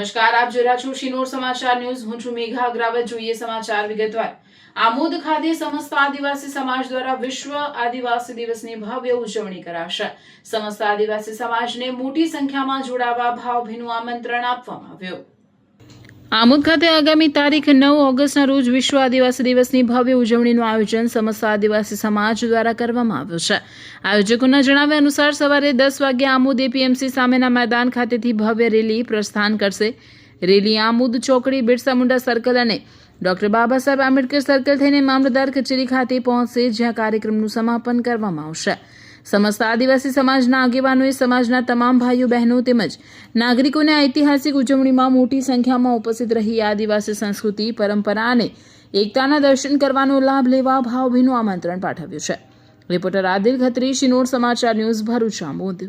નમસ્કાર, આપ જોઈ રહ્યા છો શિનોર સમાચાર ન્યૂઝ. હું છું મેઘા અગ્રવાલ. જોઈએ સમાચાર વિગતવાર. આમોદ ખાતે સમસ્ત આદિવાસી સમાજ દ્વારા વિશ્વ આદિવાસી દિવસની ભવ્ય ઉજવણી કરાશે. સમસ્ત આદિવાસી સમાજને મોટી સંખ્યામાં જોડાવા ભાવભીનું આમંત્રણ આપવામાં આવ્યું. આમોદ ખાતે આગામી તારીખ 9 ઓગસ્ટના રોજ વિશ્વ આદિવાસી દિવસની ભવ્ય ઉજવણીનું આયોજન સમસ્ત આદિવાસી સમાજ દ્વારા કરવામાં આવ્યું છે. આયોજકોના જણાવ્યા અનુસાર સવારે 10 વાગ્યે આમોદ એપીએમસી સામેના મેદાન ખાતેથી ભવ્ય રેલી પ્રસ્થાન કરશે. રેલી આમોદ ચોકડી, બિરસા મુંડા સર્કલ અને ડોક્ટર બાબા સાહેબ આંબેડકર સર્કલ થઈને મામલતદાર કચેરી ખાતે પહોંચશે, જ્યાં કાર્યક્રમનું સમાપન કરવામાં આવશે. સમસ્ત આદિવાસી સમાજના આગેવાનોએ સમાજના તમામ ભાઈઓ બહેનો તેમજ નાગરિકોને ઐતિહાસિક ઉજવણીમાં મોટી સંખ્યામાં ઉપસ્થિત રહી આદિવાસી સંસ્કૃતિ, પરંપરા અને એકતાના દર્શન કરવાનો લાભ લેવા ભાવભીનું આમંત્રણ પાઠવ્યું છે. રિપોર્ટર આદિલ ખત્રી, શિનોર સમાચાર ન્યૂઝ, ભરૂચ. આમોદ.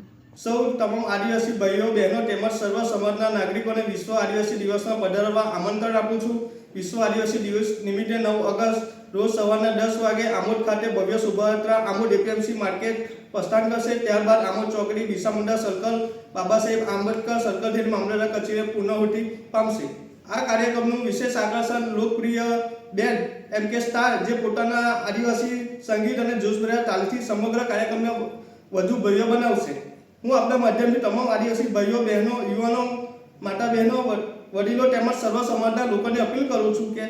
સૌ તમામ આદિવાસી ભાઈઓ બહેનો તેમજ સર્વ સમાજના નાગરિકોને વિશ્વ આદિવાસી દિવસમાં પધારવા આમંત્રણ આપું છું. વિશ્વ આદિવાસી દિવસ નિમિત્તે 9 ઓગસ્ટ રોજ સવારના 10 વાગે આમોદ ખાતે ભવ્ય શોભાયાત્રા આમોદ એપીએમસી માર્કેટ પ્રસ્થાન કરશે. ત્યારબાદ આમોદ ચોકડી, બિરસા મુંડા સર્કલ, બાબા સાહેબ આંબેડકર સર્કલ થઈને મામલતદાર કચેરી પૂર્ણાહુતિ પામશે. આ કાર્યક્રમનું વિશેષ આકર્ષણ લોકપ્રિય બેન્ડ MK સ્ટાર, જે પોતાના આદિવાસી સંગીત અને જોશભર્યા તાલથી સમગ્ર કાર્યક્રમને વધુ ભવ્ય બનાવશે. હું આપણા માધ્યમથી તમામ આદિવાસી ભાઈઓ બહેનો, યુવાનો, માતા બહેનો, વડીલો તેમજ સર્વ સમાજના લોકોને અપીલ કરું છું કે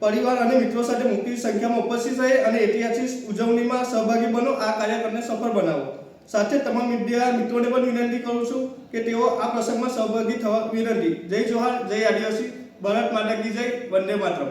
પરિવાર અને મિત્રો સાથે મોટી સંખ્યામાં ઉપસ્થિત રહે અને ઐતિહાસિક ઉજવણીમાં સહભાગી બનો. આ કાર્યક્રમને સફળ બનાવો. સાથે તમામ મીડિયા મિત્રોને પણ વિનંતી કરું છું કે તેઓ આ પ્રસંગમાં સહભાગી થવા વિનંતી. જય જોહાર, જય આદિવાસી, ભારત માતા કી જય, વંદે માતરમ.